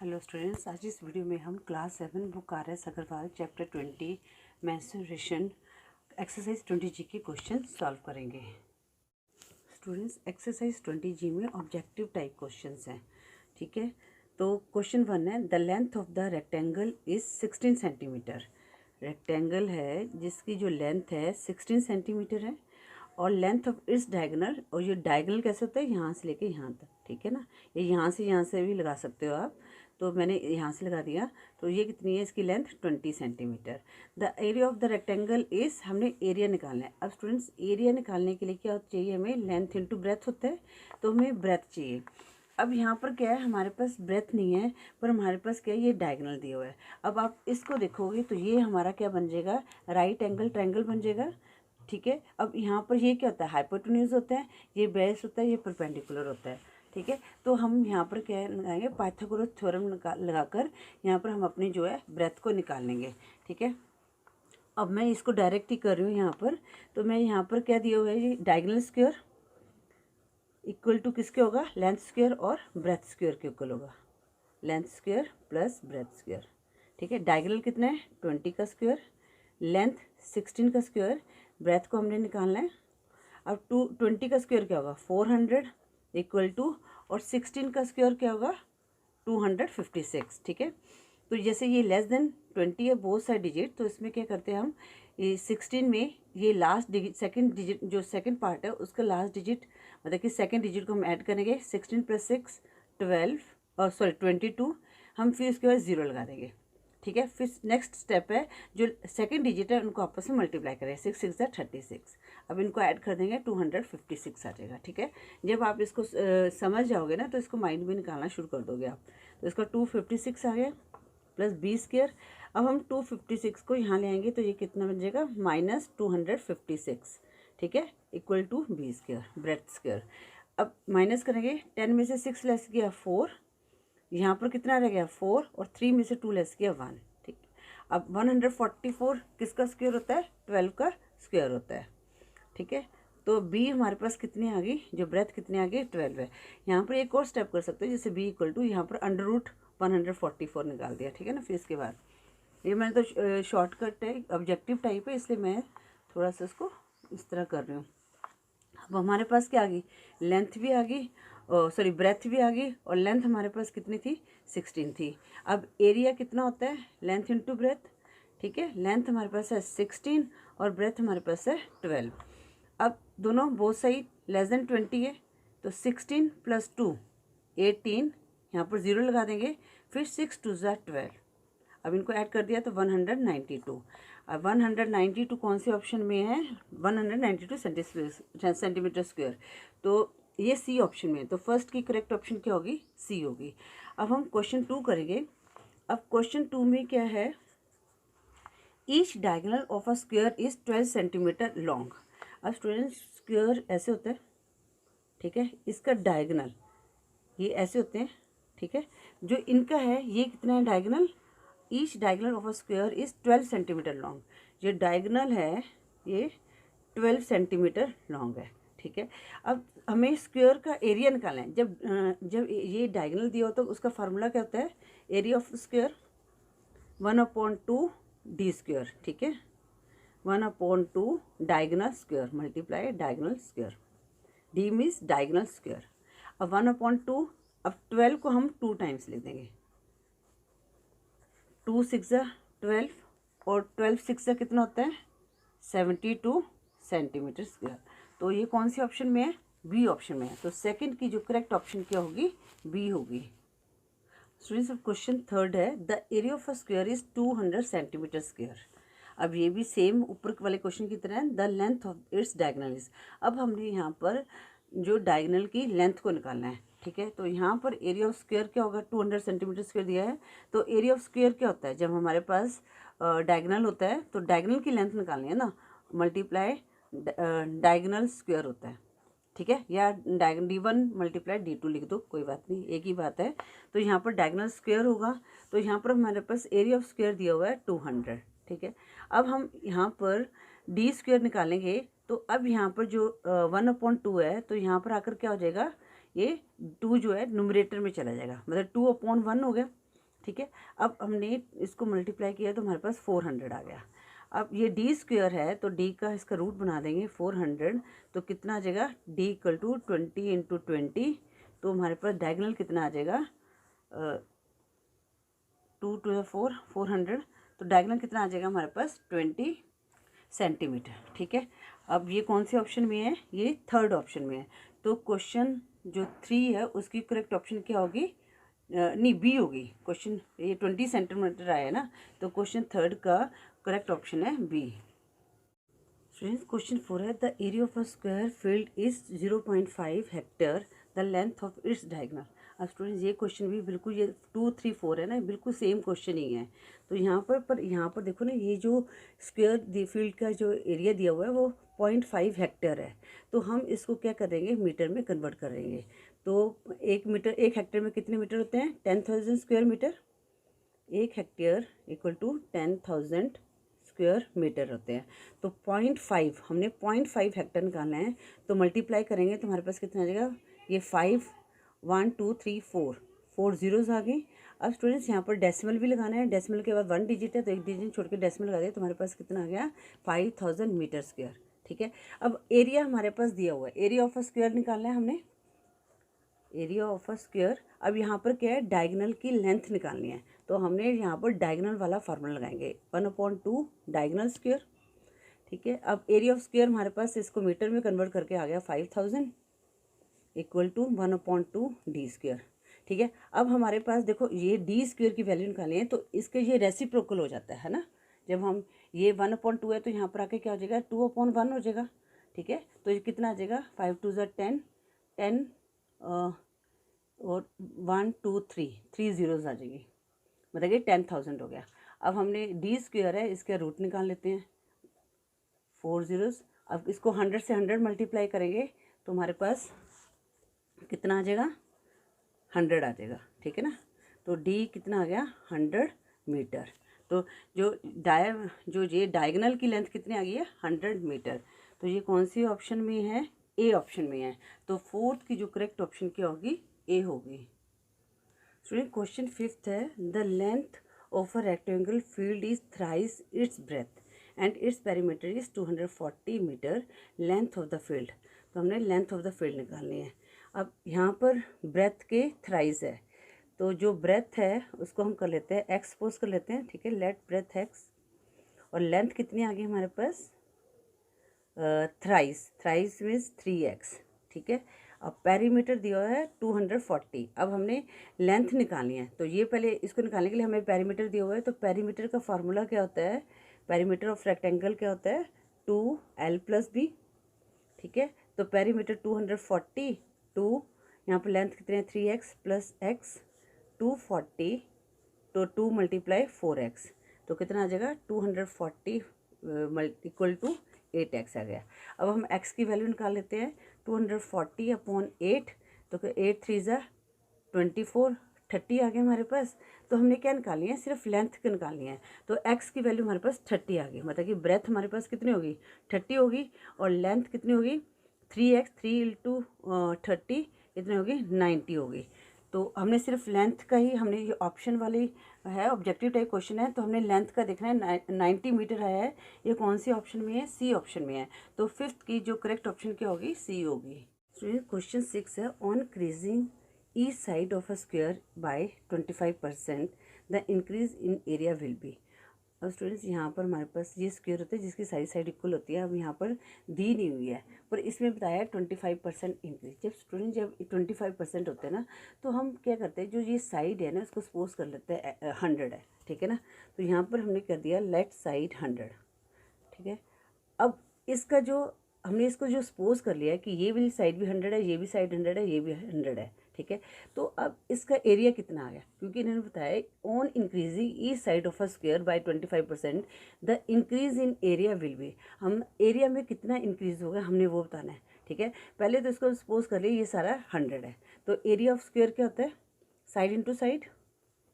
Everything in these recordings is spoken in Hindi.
हेलो स्टूडेंट्स, आज इस वीडियो में हम class 7 book RS Agarwal chapter 20 mensuration exercise 20G के क्वेश्चन सॉल्व करेंगे। स्टूडेंट्स, एक्सरसाइज 20G में ऑब्जेक्टिव टाइप क्वेश्चंस हैं। ठीक है, तो क्वेश्चन 1 है, the length of the rectangle is 16 centimetre. Rectangle है जिसकी जो लेंथ है 16 सेंटीमीटर है और लेंथ ऑफ इट्स डायगोनल, और ये डायगोनल कैसे होता है, यहाँ से लेके यहाँ तक। ठीक है ना, ये यहाँ से भी लगा सकते हो आप, तो मैंने यहाँ से लगा दिया। तो ये कितनी है, इसकी length 20 centimetre. The area of the rectangle is, हमने एरिया निकालना है। अब स्टूडेंट्स, एरिया निकालने के लिए क्या चाहिए हमें, लेंथ इंटू ब्रेथ होता है, तो हमें ब्रेथ चाहिए। अब यहाँ पर क्या है, हमारे पास ब्रेथ नहीं है, पर हमारे पास क्या है, ये डायगोनल दिया हुआ है। अब आप इसको देखोगे तो ये हमारा क्या बन जाएगा, राइट एंगल ट्रायंगल बन जाएगा। ठीक है, अब यहाँ पर ये क्या होता है, हाइपोटेन्यूज होता है, ये बेस होता है, ये परपेंडिकुलर होता है। ठीक है, तो हम यहाँ पर क्या लगाएंगे, पाइथागोरस थ्योरम लगाकर यहाँ पर हम अपनी जो है ब्रेथ को निकाल लेंगे। ठीक है, अब मैं इसको डायरेक्ट ही कर रही हूँ यहाँ पर। तो मैं यहाँ पर क्या दिया हुआ है, ये डायगोनल स्क्वायर इक्वल टू किसके होगा, लेंथ स्क्वायर और ब्रेथ स्क्वायर के इक्वल होगा। Length square plus breadth square. ठीक है, डायगोनल कितना है, 20 का स्क्वायर, लेंथ 16 का स्क्वायर, ब्रेथ को हमने निकालना है। अब 20 का स्क्वायर क्या होगा, 400 इक्वल टू, और 16 का स्क्वायर क्या होगा, 256। ठीक है, तो जैसे ये लेस देन 20 है बोथ साइड डिजिट, तो इसमें क्या करते हैं हम, ये 16 में ये लास्ट डिजिट, सेकंड डिजिट जो सेकंड पार्ट है उसका लास्ट डिजिट, मतलब कि सेकंड डिजिट को हम ऐड करेंगे। 16 + 6 12, और सॉरी 22, हम फिर उसके बाद 0 लगा देंगे। ठीक है, फिर नेक्स्ट स्टेप है, जो सेकंड डिजिट है उनको आपस में मल्टीप्लाई करें। 6 6 36। अब इनको ऐड कर देंगे, 256 आ जाएगा। ठीक है, जब आप इसको समझ जाओगे ना, तो इसको माइंड में निकालना शुरू कर दोगे आप। तो इसका 256 आ गया प्लस बी स्क्वायर। अब हम 256 को यहाँ ले आएंगे, तो ये कितना बन जाएगा, -256। ठीक है, equal to B square, breadth square. अब माइनस करेंगे, 10 में से 6 लेस किया 4, यहाँ पर कितना रह गया 4, और 3 में से 2 लेस किया 1। ठीक, अब 144 किसका स्क्वायर होता है, 12 का स्क्वायर होता है। ठीक है, तो बी हमारे पास कितनी आ गई, जो ब्रेथ कितनी आ गई, 12 है। यहाँ पर एक और स्टेप कर सकते हो, जैसे बी इक्वल टू, यहाँ पर √144 निकाल दिया। ठीक है ना, फिर इसके बाद ये मैंने तो शॉर्टकट है, ऑब्जेक्टिव टाइप है, इसलिए मैं थोड़ा सा इसको इस तरह कर रही हूँ। अब हमारे पास क्या आ गई, लेंथ भी आ गई, सॉरी ब्रेथ भी आ गई, और लेंथ हमारे पास कितनी थी, 16 थी। अब एरिया कितना होता है, लेंथ इंटू ब्रेथ। ठीक है, लेंथ हमारे पास है 16 और ब्रेथ हमारे पास है 12। अब दोनों बोथ साइड लेस देन 20 है, तो 16 + 2 18, यहाँ पर 0 लगा देंगे, फिर 6 2 12। अब इनको ऐड कर दिया तो 192। अब 192 कौन से ऑप्शन में है, 192 सेंटीमीटर स्क्वायर, तो ये सी ऑप्शन में है। तो फर्स्ट की करेक्ट ऑप्शन क्या होगी, सी होगी। अब हम क्वेश्चन 2 करेंगे। अब क्वेश्चन 2 में क्या है, each diagonal of a square is 12 centimetre long. अब स्टूडेंट, स्क्वायर ऐसे होता है, ठीक है, इसका डायगोनल ये ऐसे होते हैं। ठीक है, जो इनका है ये कितना है diagonal, each diagonal of a square is 12 centimetre long. जो डायगोनल है ये 12 सेंटीमीटर लॉन्ग है। ठीक है, अब हमें स्क्वायर का एरिया निकालना है। जब ये डायगोनल दिया हो तो उसका फार्मूला क्या होता है, area of square 1/2 D square. ठीक है, 1/2 diagonal square multiply diagonal square, D means diagonal square. अब 1/2, अब 12 को हम 2 टाइम्स लिख देंगे, 2 6 12, और 12 6 कितना होता है, 72 सेंटीमीटर स्क्वायर। तो ये कौन सी ऑप्शन में है, बी ऑप्शन में है। तो सेकंड की जो करेक्ट ऑप्शन क्या होगी, बी होगी। स्टूडेंट्स, अब क्वेश्चन 3 है, the area of a square is 200 centimetre square. अब ये भी सेम ऊपर वाले क्वेश्चन की तरह है, the length of its diagonal is. अब हमने यहाँ पर जो डायगोनल की लेंथ को निकालना है। ठीक है, तो यहाँ पर एरिया ऑफ स्क्वायर क्या होगा, 200 सेंटीमीटर स्क्वायर दिया है। तो एरिया ऑफ स्क्वायर क्या होता है, जब हमारे पास डायगोनल होता है तो डायगोनल की लेंथ निकालनी है ना, मल्टीप्लाई डायगोनल स्क्वायर होता है। ठीक है, या D1 × D2 लिख दो, कोई बात नहीं, एक ही बात है। तो यहाँ पर डायगोनल स्क्वायर होगा, तो यहाँ पर हमारे पास एरिया ऑफ स्क्वायर दिया हुआ है 200। ठीक है, अब हम यहाँ पर डी स्क्वायर निकालेंगे, तो अब यहाँ पर जो 1/2 है, तो यहाँ पर आकर क्या हो जाएगा, ये 2 जो है न्यूमरेटर में चला जाएगा, मतलब 2/1 हो गया। ठीक है। अब हमने इसको मल्टीप्लाई किया तो हमारे पास 400 आ गया। अब ये डी स्क्वायर है तो डी का इसका रूट बना देंगे 400, तो कितना आ जाएगा डी इक्वल टू 20 इंटू 20, तो हमारे पास डायगनल कितना आ जाएगा 2 टू द 4 400, तो डायगनल कितना आ जाएगा हमारे पास 20 सेंटीमीटर। ठीक है। अब ये कौन से ऑप्शन में है, ये थर्ड ऑप्शन में है। तो क्वेश्चन जो 3 है उसकी करेक्ट ऑप्शन क्या होगी, नहीं बी होगी। क्वेश्चन ये 20 सेंटीमीटर आया है ना, तो क्वेश्चन थर्ड का करेक्ट ऑप्शन है बी। स्टूडेंट्स क्वेश्चन 4 है the area of a square field is 0.5 hectare, the length of its diagonal. अब स्टूडेंट्स ये क्वेश्चन भी बिल्कुल ये 2, 3, 4 है ना, बिल्कुल सेम क्वेश्चन ही है। तो यहाँ पर यहाँ पर देखो ना, ये जो स्क्वायर फील्ड का जो एरिया दिया हुआ है वो 0.5 हेक्टेयर है। तो हम इसको क्या करेंगे, मीटर में कन्वर्ट करेंगे। तो 1 हेक्टेयर में कितने मीटर होते हैं, 10,000 square metre. 1 hectare equal to 10,000 square metre होते हैं। तो 0.5 हमने 0.5 हेक्टेयर निकालना है, तो मल्टीप्लाई करेंगे तो हमारे पास कितना आ जाएगा, ये 5 1 2 3 4 जीरोस आ गई। अब स्टूडेंट्स यहाँ पर डेसिमल भी लगाना है, डेसिमल के बाद 1 डिजिट है तो 1 डिजिट छोड़ के डेसिमल लगा दिया, तो हमारे पास कितना आ गया 5000 मीटर स्क्वायर। ठीक है। अब एरिया हमारे पास दिया हुआ है, एरिया ऑफ अ स्क्वायर निकालना है हमने, एरिया ऑफ अ स्क्वायर। अब यहाँ पर क्या है, डायगोनल की लेंथ निकालनी है, तो हमने यहाँ पर डायगोनल वाला फार्मूला लगाएंगे 1/2 डायगोनल स्क्वायर। ठीक है। अब एरिया ऑफ स्क्वायर हमारे पास इसको मीटर में कन्वर्ट करके आ गया 5000 इक्वल टू 1/2 डी स्क्वायर। ठीक है। अब हमारे पास देखो ये डी स्क्वायर की वैल्यू निकालनी है, तो इसके ये रेसिप्रोकल हो जाता है ना, जब हम ये 1/2 है तो यहाँ पर आके क्या हो जाएगा 2/1 हो जाएगा। ठीक है। तो ये कितना आ जाएगा 5 2 10 10 और 1 2 3 जीरोस आ जाएगी, मतलब ये 10,000 हो गया। अब हमने डी स्क्वायर है इसका रूट निकाल लेते हैं 4 जीरोस। अब इसको 100 से 100 मल्टीप्लाई करेंगे तो हमारे पास कितना आ जाएगा 100 आ जाएगा। ठीक है ना। तो डी कितना आ गया 100 मीटर। तो जो ये डायगोनल की लेंथ कितनी आ गई है 100 मीटर। तो ये कौन सी ऑप्शन में है, ए ऑप्शन में है। तो फोर्थ की जो करेक्ट ऑप्शन क्या होगी, ए होगी। स्टूडेंट क्वेश्चन 5 है the length of a rectangle field is thrice its breadth and its perimeter is 240 metre length of the field. तो हमने लेंथ ऑफ द फील्ड निकालनी है। अब यहाँ पर ब्रेथ के थ्राइस है, तो जो ब्रेथ है उसको हम कर लेते हैं एक्स सपोज कर लेते हैं। ठीक है। लेट ब्रेथ एक्स, और लेंथ कितनी आ गई हमारे पास थ्राइस मीन्स 3x। ठीक है। अब पेरीमीटर दिया हुआ है 240। अब हमने लेंथ निकालनी है, तो ये पहले इसको निकालने के लिए हमें पेरीमीटर दिया हुआ है। तो पेरीमीटर का फार्मूला क्या होता है, पेरीमीटर ऑफ रेक्टेंगल क्या होता है 2l+b। ठीक है। तो पेरीमीटर 240 2, यहाँ पर लेंथ कितने हैं 3x प्लस x 240, तो 2 × 4x, तो कितना आ जाएगा 240 इक्वल टू 8x आ गया। अब हम x की वैल्यू निकाल लेते हैं 240/8, तो 8 3 ज़ा 24 30 आ गया हमारे पास। तो हमने क्या निकालनी है, सिर्फ लेंथ की निकालनी है। तो x की वैल्यू हमारे पास 30 आ गई, मतलब कि ब्रेथ हमारे पास कितनी होगी 30 होगी, और लेंथ कितनी होगी 3x 3 × 30 कितनी होगी 90 होगी। तो हमने सिर्फ लेंथ का ही, हमने ये ऑप्शन वाली है ऑब्जेक्टिव टाइप क्वेश्चन है, तो हमने लेंथ का देखना है 90 मीटर आया है। ये कौन सी ऑप्शन में है, सी ऑप्शन में है। तो फिफ्थ की जो करेक्ट ऑप्शन क्या होगी, सी होगी। क्वेश्चन 6 है on increasing each side of a square by 25% the increase in area will be. अब स्टूडेंट्स यहाँ पर हमारे पास ये स्क्वायर होता है जिसकी साइड इक्वल होती है। अब यहाँ पर दी नहीं हुई है, पर इसमें बताया 25% इंक्रीज। जब 25% होते हैं ना, तो हम क्या करते हैं, जो ये साइड है ना इसको सपोज कर लेते हैं 100 है। ठीक है ना। तो यहाँ पर हमने कर दिया लेट साइड 100। ठीक है। अब इसका जो हमने इसको जो सपोज कर लिया है कि ये वाली साइड भी 100 है, ये भी साइड 100 है, ये भी 100 है। ठीक है। तो अब इसका एरिया कितना आ गया, क्योंकि इन्होंने बताया on increasing each side of a square by 25% the increase in area will be. हम एरिया में कितना इंक्रीज होगा हमने वो बताना है। ठीक है। पहले तो इसको सपोज कर लिया ये सारा 100 है, तो एरिया ऑफ स्क्वायर क्या होता है side into side,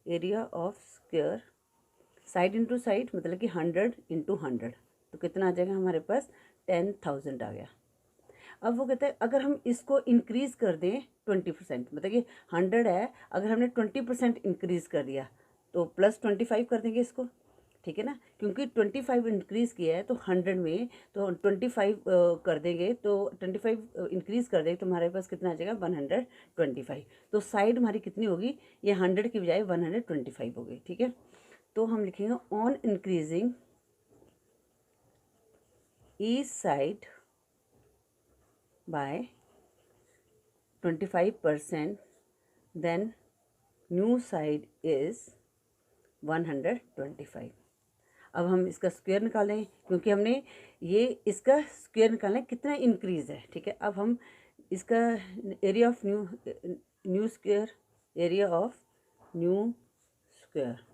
area of square side into side मतलब कि 100 × 100, तो कितना आ जाएगा हमारे पास 10,000 आ गया। अब वो कहते हैं अगर हम इसको इंक्रीज़ कर दें 20%, मतलब कि 100 है, अगर हमने 20% इंक्रीज़ कर दिया तो प्लस 25 कर देंगे इसको, ठीक है ना, क्योंकि 25 इंक्रीज़ किया है तो 100 में, तो 25 कर देंगे, तो 25 इंक्रीज़ कर देंगे तो हमारे पास कितना आ जाएगा 125। तो साइड हमारी कितनी होगी, ये 100 की बजाय 125 होगी, ठीक है। तो हम लिखेंगे on increasing each side by 25% then new side is 125। अब हम इसका स्क्वायर निकालें, क्योंकि हमने ये इसका स्क्वायर निकालना है कितना इंक्रीज़ है, ठीक है। अब हम इसका area of new square, area of new square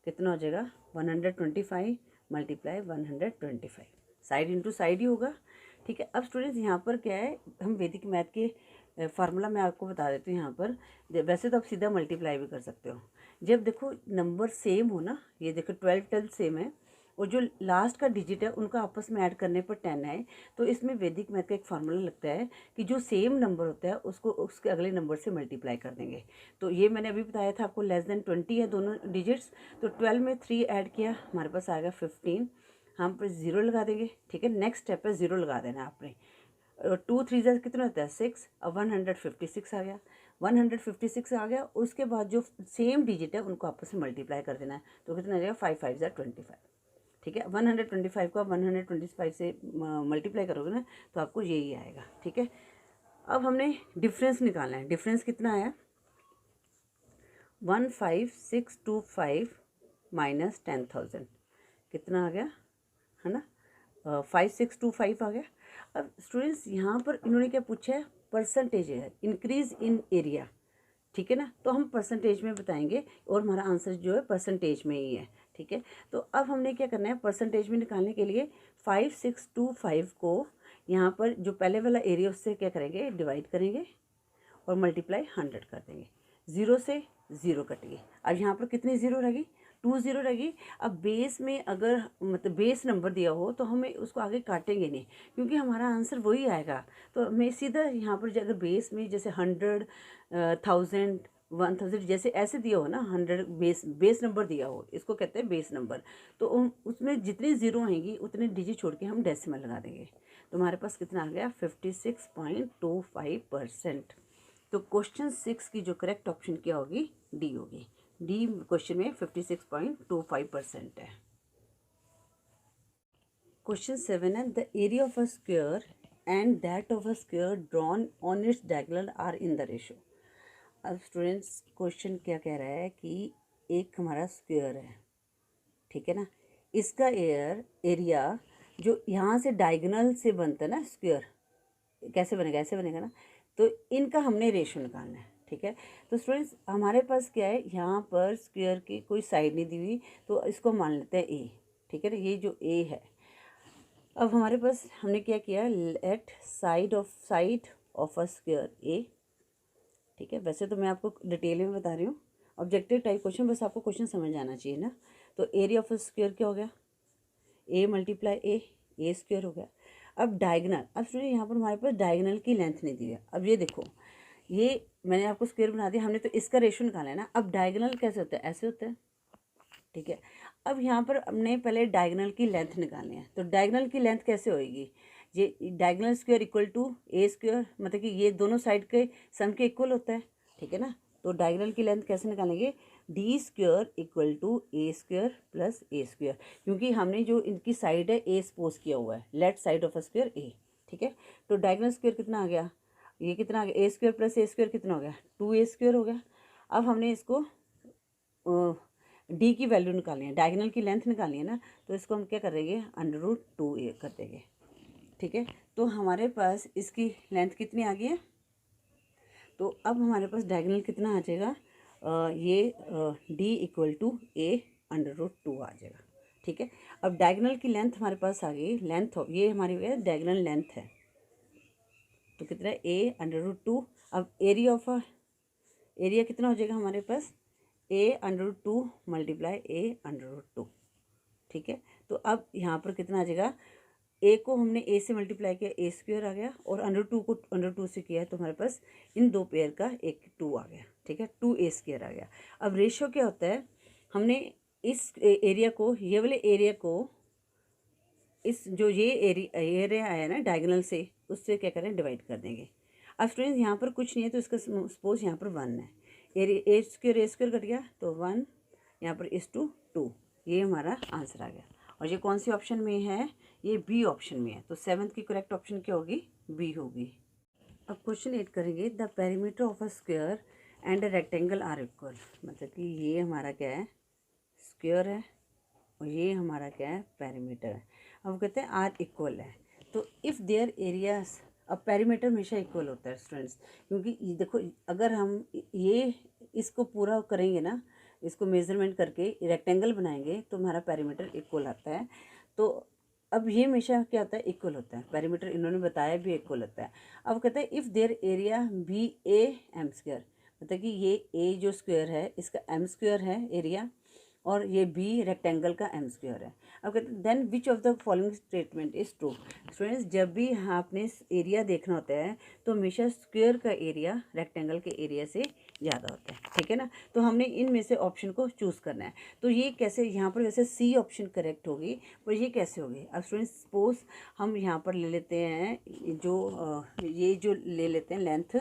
कितना हो जाएगा 125 मल्टीप्लाई 125, साइड इंटू साइड ही होगा, ठीक है। अब स्टूडेंट्स यहाँ पर क्या है, हम वैदिक मैथ के फार्मूला मैं आपको बता देती हूँ यहाँ पर। वैसे तो आप सीधा मल्टीप्लाई भी कर सकते हो। जब देखो नंबर सेम हो ना, ये देखो 12 सेम है और जो लास्ट का डिजिट है उनका आपस में ऐड करने पर 10 है, तो इसमें वैदिक मैथ का एक फार्मूला लगता है कि जो सेम नंबर होता है उसको उसके अगले नंबर से मल्टीप्लाई कर देंगे। तो ये मैंने अभी बताया था आपको, लेस देन 20 है दोनों डिजिट्स, तो 12 में 3 ऐड किया, हमारे पास आएगा 15, हम पर 0 लगा देंगे, ठीक है। नेक्स्ट स्टेप है 0 लगा देना आपने। 2 3 जा कितना होता है 6, अब 156 आ गया, 156 आ गया। उसके बाद जो सेम डिजिट है उनको आपस में मल्टीप्लाई कर देना है, तो कितना आ जाएगा 5 5 जा 25, ठीक है। 125 को आप 125 से मल्टीप्लाई करोगे ना तो आपको यही आएगा, ठीक है। अब हमने डिफरेंस निकालना है, डिफरेंस कितना आया 15625 माइनस 10,000 कितना आ गया, है ना 5625 आ गया। अब स्टूडेंट्स यहाँ पर इन्होंने क्या पूछा है, परसेंटेज है, इंक्रीज इन एरिया, ठीक है ना, तो हम परसेंटेज में बताएंगे और हमारा आंसर जो है परसेंटेज में ही है, ठीक है। तो अब हमने क्या करना है, परसेंटेज में निकालने के लिए 5625 को यहाँ पर जो पहले वाला एरिया उससे क्या करेंगे, डिवाइड करेंगे और मल्टीप्लाई 100 कर देंगे, 0 से 0 कट गई। अब यहाँ पर कितनी 0 रहेगी, 2 0 रहेगी। अब बेस में अगर मतलब बेस नंबर दिया हो तो हमें उसको आगे काटेंगे नहीं, क्योंकि हमारा आंसर वही आएगा। तो हमें सीधा यहाँ पर अगर बेस में जैसे 100 1000 1000 जैसे ऐसे दिया हो ना, 100 बेस नंबर दिया हो, इसको कहते हैं बेस नंबर, तो उसमें जितनी 0 आएंगी उतने डिजिट छोड़ के हम डेसिमल लगा देंगे। तो हमारे पास कितना आ गया 56.25%। तो क्वेश्चन 6 की जो करेक्ट ऑप्शन क्या होगी, डी होगी। डी क्वेश्चन में 56.25% है। क्वेश्चन 7 है, the area of a square and that of a square drawn on its diagonal are in the ratio. अब स्टूडेंट्स क्वेश्चन क्या कह रहा है कि एक हमारा स्क्वायर है, ठीक है ना, इसका एरिया जो यहाँ से डायगोनल से बनता है ना स्क्वायर, कैसे बनेगा, ऐसे बनेगा ना, तो इनका हमने रेशो निकालना है, ठीक है। तो स्टूडेंट्स हमारे पास क्या है, यहाँ पर स्क्वायर की कोई साइड नहीं दी हुई, तो इसको मान लेते हैं ए, ठीक है ना, ये जो ए है। अब हमारे पास हमने क्या किया, left side of a square A, ठीक है। वैसे तो मैं आपको डिटेल में बता रही हूँ, ऑब्जेक्टिव टाइप क्वेश्चन, बस आपको क्वेश्चन समझ आना चाहिए ना। तो एरिया ऑफ अ स्क्वायर क्या हो गया, ए मल्टीप्लाई ए स्क्वायर हो गया। अब डायगनल, अब स्टूडेंट यहाँ पर हमारे पास डायगनल की लेंथ नहीं दी है। अब ये देखो, ये मैंने आपको स्क्वायर बना दिया, हमने तो इसका रेशो निकाला है ना। अब डायगनल कैसे होता है, ऐसे होता है, ठीक है। अब यहाँ पर हमने पहले डायगनल की लेंथ निकालनी है, तो डायगनल की लेंथ कैसे होएगी, ये diagonal square equal to A square, मतलब कि ये दोनों साइड के सम के इक्वल होता है, ठीक है ना। तो डायगनल की लेंथ कैसे निकालेंगे, D square equal to A square plus A square, क्योंकि हमने जो इनकी साइड है ए सपोज किया हुआ है, left side of a square A, ठीक है। तो डायगनल स्क्वायर कितना आ गया, ये कितना आ गया, ए स्क्वायर प्लस ए स्क्वायर कितना हो गया, 2a स्क्वायर हो गया। अब हमने इसको डी की वैल्यू निकालनी है, डायगनल की लेंथ निकालनी है ना, तो इसको हम क्या करेंगे, √2a कर देंगे, ठीक है। तो हमारे पास इसकी लेंथ कितनी आ गई है, तो अब हमारे पास डायगनल कितना आ जाएगा, ये डी इक्वल टू ए √2 आ जाएगा, ठीक है। अब डायगनल की लेंथ हमारे पास आ गई, लेंथ हो ये हमारी डायगनल लेंथ है, तो कितना है a √2। अब एरिया कितना हो जाएगा हमारे पास, a√2 मल्टीप्लाई a √2, ठीक है। तो अब यहाँ पर कितना आ जाएगा, ए को हमने ए से मल्टीप्लाई किया, ए स्क्वायर आ गया, और √2 को √2 से किया है तो हमारे पास इन दो पेयर का एक 2 आ गया, ठीक है, 2a स्क्वायर आ गया। अब रेशियो क्या होता है, हमने इस एरिया को, ये वाले एरिया को, इस जो ये एरिया आया ना डायगोनल से, उससे क्या करें, डिवाइड कर देंगे। अब स्टूडेंट्स यहाँ पर कुछ नहीं है तो इसका सपोज यहाँ पर 1 है, एरिया ए स्क्वायर कट गया तो 1, यहाँ पर इस टू 2, ये हमारा आंसर आ गया। और ये कौन सी ऑप्शन में है, ये बी ऑप्शन में है, तो 7th की करेक्ट ऑप्शन क्या होगी, बी होगी। अब क्वेश्चन 8 करेंगे, the perimeter of a square and a rectangle are equal, मतलब कि ये हमारा क्या है, स्क्वायर है, और ये हमारा क्या है, पेरीमीटर है। अब कहते हैं आर इक्वल है, तो इफ़ देयर एरियाज, अब पेरीमीटर हमेशा इक्वल होता है स्टूडेंट्स, क्योंकि ये देखो अगर हम ये इसको पूरा करेंगे ना, इसको मेजरमेंट करके रेक्टेंगल बनाएंगे तो हमारा पेरीमीटर इक्वल आता है। तो अब ये हमेशा क्या होता है, इक्वल होता है, पेरीमीटर इन्होंने बताया भी इक्वल होता है। अब कहते हैं if their area be A M square, मतलब कि ये ए जो स्क्वायर है इसका एम स्क्वायर है एरिया, और ये बी रेक्टेंगल का एम स्क्वायर है। अब कहते हैं then which of the following statement is true. Students जब भी आपने एरिया देखना होता है तो हमेशा स्क्वायर का एरिया रेक्टेंगल के एरिया से ज़्यादा होता है, ठीक है ना। तो हमने इनमें से ऑप्शन को चूज़ करना है। तो ये कैसे, यहाँ पर वैसे सी ऑप्शन करेक्ट होगी, पर ये कैसे होगी। अब स्टूडेंट्स सपोज हम यहाँ पर ले लेते हैं ये जो ले लेते हैं लेंथ,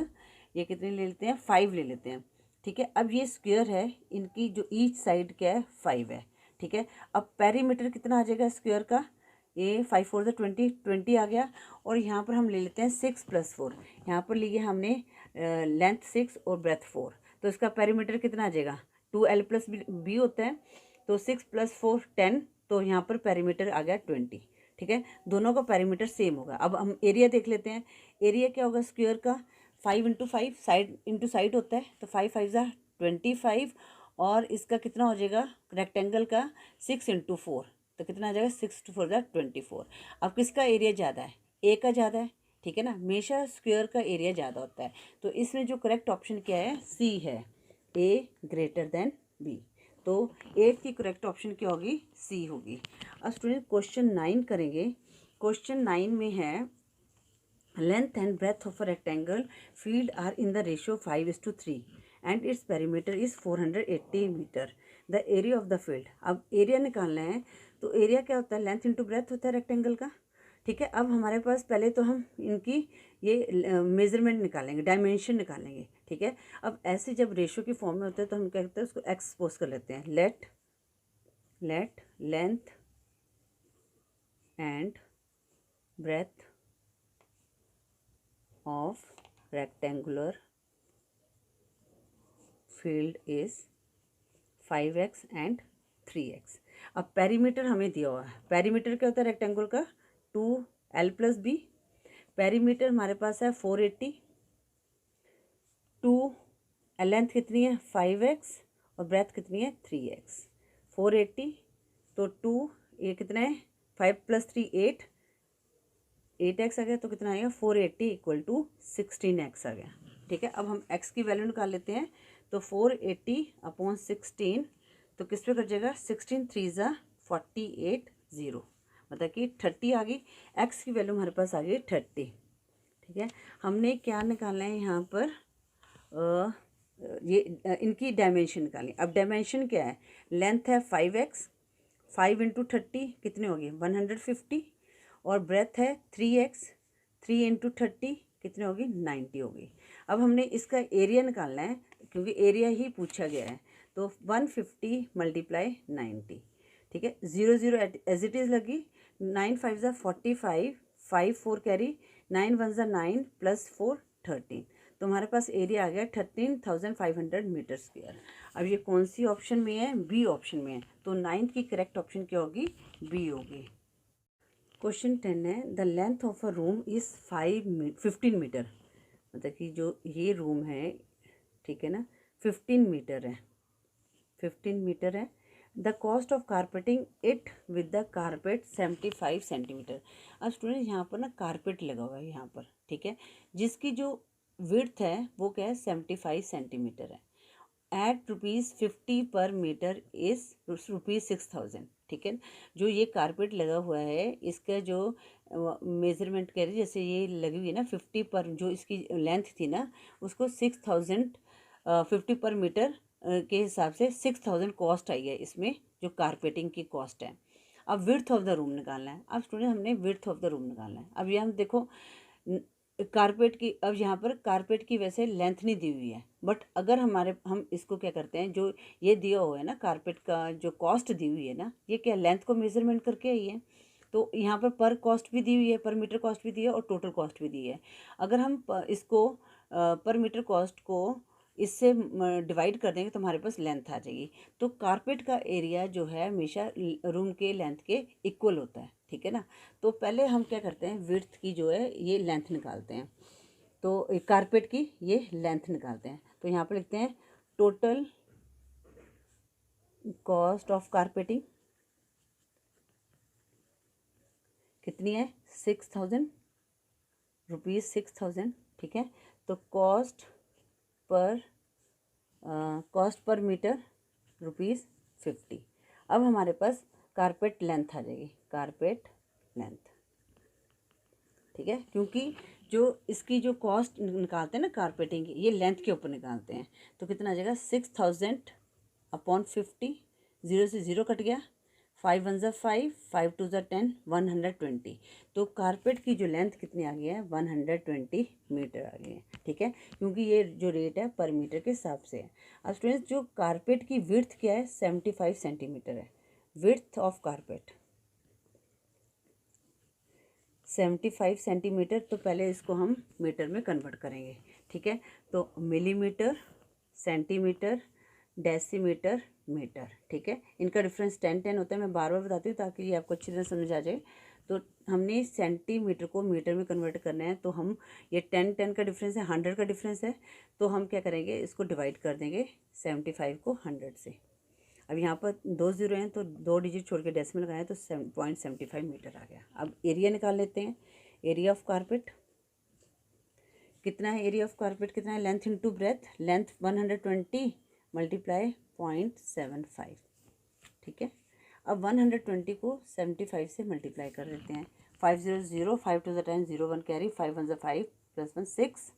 ये कितनी ले लेते हैं, 5 ले लेते हैं, ठीक है। अब ये स्क्वायर है, इनकी जो ईच साइड क्या है, 5 है, ठीक है। अब पेरीमीटर कितना आ जाएगा स्क्वायर का, ये 5 4 ज़ा 20 आ गया। और यहाँ पर हम ले लेते हैं 6 + 4, यहाँ पर लिए हमने लेंथ 6 और ब्रेथ 4, तो इसका पेरीमीटर कितना आ जाएगा, 2l + b होता है, तो 6 + 4 10, तो यहाँ पर पेरीमीटर आ गया 20, ठीक है। दोनों का पेरीमीटर सेम होगा। अब हम एरिया देख लेते हैं, एरिया क्या होगा स्क्वायर का, 5 × 5 साइड इंटू साइड होता है, तो 5 5 ज़ा 25, और इसका कितना हो जाएगा रेक्टेंगल का 6 × 4, तो कितना आ जाएगा 6 × 4 = 24। अब किसका एरिया ज़्यादा है, ए का ज़्यादा है, ठीक है ना, हमेशा स्क्वायर का एरिया ज़्यादा होता है। तो इसमें जो करेक्ट ऑप्शन क्या है, सी है, ए ग्रेटर देन बी। तो 8 की करेक्ट ऑप्शन क्या होगी, सी होगी। अब स्टूडेंट क्वेश्चन 9 करेंगे। क्वेश्चन 9 में है length and breadth of a rectangle field are in the ratio 5:3 and its perimeter is 480 meter. The area of the field, अब एरिया निकालना है, तो एरिया क्या होता है, लेंथ इंटू ब्रेथ होता है रेक्टेंगल का, ठीक है। अब हमारे पास पहले तो हम इनकी ये मेजरमेंट निकालेंगे, डायमेंशन निकालेंगे, ठीक है। अब ऐसे जब रेशियो की फॉर्म में होता है तो हम क्या करते हैं, उसको एक्स सपोज कर लेते हैं, let length and breadth of rectangular field is 5x and 3x। अब पेरीमीटर हमें दिया हुआ है, पेरीमीटर क्या होता है रेक्टेंगल का, 2l + b, पेरीमीटर हमारे पास है 480, 2 लेंथ कितनी है 5x और ब्रेथ कितनी है 3x, 480 तो 2 ये कितना है 5 + 3 8x आ गया, तो कितना आएगा 480 = 16x आ गया, ठीक है। अब हम x की वैल्यू निकाल लेते हैं, तो 480/16, तो किस पे कट जाएगा, 16 3 ज़ा 48 मतलब कि 30 आ गई। x की वैल्यू हमारे पास आ गई 30, ठीक है। हमने क्या निकालना है यहाँ पर, ये इनकी डायमेंशन निकालनी। अब डायमेंशन क्या है, लेंथ है 5x, 5 × 30 कितने हो गए 150, और ब्रेथ है 3x, 3 × 30 कितने होगी 90 होगी। अब हमने इसका एरिया निकालना है, क्योंकि एरिया ही पूछा गया है, तो 150 × 90, ठीक है। 0 0 एज इट इज़ लगी, 9 5 ज़ा 45, 5 4 कैरी, 9 1 ज़ा 9 + 4 13, तो हमारे पास एरिया आ गया 13,500 मीटर स्क्वायर। अब ये कौन सी ऑप्शन में है, बी ऑप्शन में है, तो 9th की करेक्ट ऑप्शन क्या होगी, बी होगी। क्वेश्चन 10 है, the length of a room is 15 metre, मतलब कि जो ये रूम है, ठीक है ना, 15 मीटर है, 15 मीटर है। The cost of carpeting it with the carpet 75 centimetre. अब स्टूडेंट यहाँ पर ना कारपेट लगा हुआ है यहाँ पर, ठीक है, जिसकी जो विड्थ है वो क्या है 75 सेंटीमीटर है। एट ₹50 पर मीटर इज़ ₹6000, ठीक है। जो ये कारपेट लगा हुआ है इसका जो मेज़रमेंट कह रही जैसे ये लगी हुई है ना 50 पर, जो इसकी लेंथ थी ना उसको 6000 50 पर मीटर के हिसाब से 6000 कॉस्ट आई है इसमें, जो कारपेटिंग की कॉस्ट है। अब विड्थ ऑफ द रूम निकालना है। अब स्टूडेंट हमने विड्थ ऑफ द रूम निकालना है। अब ये हम देखो कारपेट की, अब यहाँ पर कारपेट की वैसे लेंथ नहीं दी हुई है, बट अगर हम इसको क्या करते हैं, जो ये दिया हुआ है ना कारपेट का जो कॉस्ट दी हुई है ना, ये क्या लेंथ को मेजरमेंट करके आई है। तो यहाँ पर कॉस्ट भी दी हुई है, पर मीटर कॉस्ट भी दी है और टोटल कॉस्ट भी दी है। अगर हम इसको पर मीटर कॉस्ट को इससे डिवाइड कर देंगे तो हमारे पास लेंथ आ जाएगी। तो कारपेट का एरिया जो है हमेशा रूम के लेंथ के इक्वल होता है, ठीक है ना। तो पहले हम क्या करते हैं, विड्थ की जो है ये लेंथ निकालते हैं। तो कारपेट की ये लेंथ निकालते हैं। तो यहाँ पर लिखते हैं टोटल कॉस्ट ऑफ कारपेटिंग कितनी है, 6000 रुपीज़, 6000, ठीक है। तो कॉस्ट पर मीटर ₹50। अब हमारे पास कारपेट लेंथ आ जाएगी, कारपेट लेंथ, ठीक है। क्योंकि जो इसकी जो कॉस्ट निकालते हैं ना कारपेटिंग की, ये लेंथ के ऊपर निकालते हैं। तो कितना आ जाएगा 6000 अपॉन 50, 0 से 0 कट गया, 5 1 ज़ा 5, 5 2 ज़ा 10, 120। तो कारपेट की जो लेंथ कितनी आ गई है, 120 मीटर आ गई है, ठीक है। क्योंकि ये जो रेट है पर मीटर के हिसाब से है। अब स्टूडेंट्स जो कारपेट की विड्थ क्या है, 75 सेंटीमीटर है, विड्थ ऑफ कारपेट 75 सेंटीमीटर। तो पहले इसको हम मीटर में कन्वर्ट करेंगे, ठीक है। तो मिलीमीटर, सेंटीमीटर, डेसीमीटर, मीटर, ठीक है। इनका डिफरेंस 10-10 होता है, मैं बार बार बताती हूँ ताकि ये आपको अच्छी तरह समझ आ जाए। तो हमने सेंटीमीटर को मीटर में कन्वर्ट करना है, तो हम ये 10-10 का डिफरेंस है, 100 का डिफरेंस है। तो हम क्या करेंगे, इसको डिवाइड कर देंगे 75 को 100 से। अब यहाँ पर 2 0 हैं तो 2 डिजिट छोड़ के डेसिमल लगाए तो 7.75 मीटर आ गया। अब एरिया निकाल लेते हैं। एरिया ऑफ कारपेट कितना है, एरिया ऑफ कारपेट कितना है, length into breadth, length 120 multiply 0.75, ठीक है। अब 120 को 75 से मल्टीप्लाई कर देते हैं। 5 0 0, 5 2 10, 0 1 कैरी, 5 1 ज़ा 5 प्लस 1 6,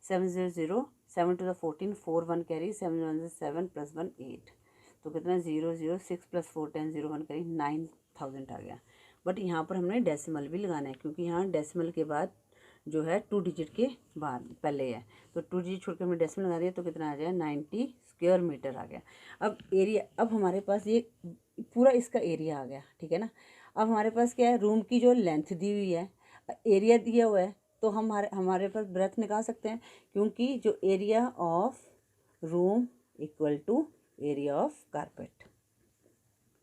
7 0 0, 7 2 14, 4 1 कैरी, 7 1 ज़ा 7 प्लस 1 8। तो कितना 0 0 6 प्लस 4 10, 0 1 कैरी, 9000 आ गया। बट यहाँ पर हमने डेसिमल भी लगाना है, क्योंकि यहाँ डेसिमल के बाद जो है 2 डिजिट के बाद पहले है, तो 2 डिजिट छोड़ के हमने डेसिमल लगा दिया तो कितना आ जाएगा 90 स्क्वायर मीटर आ गया। अब एरिया, अब हमारे पास ये पूरा इसका एरिया आ गया, ठीक है ना। अब हमारे पास क्या है, रूम की जो लेंथ दी हुई है, एरिया दिया हुआ है, तो हमारे पास ब्रेथ निकाल सकते हैं, क्योंकि जो area of room equal to area of carpet,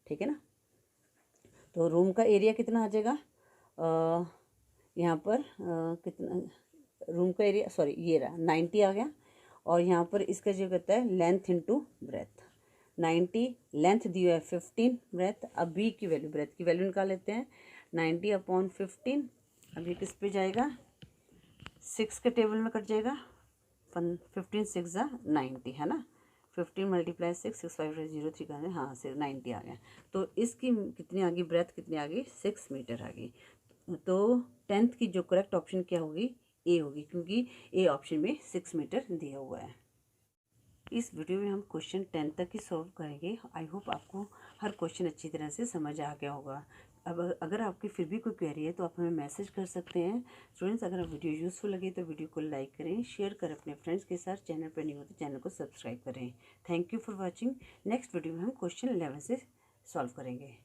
ठीक है ना। तो रूम का एरिया कितना आ जाएगा, यहाँ पर कितना, रूम का एरिया सॉरी ये रहा 90 आ गया। और यहाँ पर इसका जो कहता है लेंथ इनटू ब्रेथ, 90 लेंथ दी हुआ है 15 ब्रेथ। अब बी की वैल्यू, ब्रेथ की वैल्यू निकाल लेते हैं, 90 अपॉन 15। अब ये किस पे जाएगा, 6 के टेबल में कट जाएगा, 15 6 ज़ा 90 है ना, 15 मल्टीप्लाई 6, 6 5 0 3 का, हाँ 90 आ गया। तो इसकी कितनी आ गई, ब्रेथ कितनी आ गई, 6 मीटर आ गई। तो 10th की जो करेक्ट ऑप्शन क्या होगी, ए होगी, क्योंकि ए ऑप्शन में 6 मीटर दिया हुआ है। इस वीडियो में हम क्वेश्चन 10 तक ही सॉल्व करेंगे। आई होप आपको हर क्वेश्चन अच्छी तरह से समझ आ गया होगा। अब अगर आपकी फिर भी कोई क्वेरी है तो आप हमें मैसेज कर सकते हैं। स्टूडेंट्स, अगर आप वीडियो यूज़फुल लगे तो वीडियो को लाइक करें, शेयर करें अपने फ्रेंड्स के साथ। चैनल पर नहीं हो तो चैनल को सब्सक्राइब करें। Thank you for watching. Next video में हम क्वेश्चन 11 से सॉल्व करेंगे।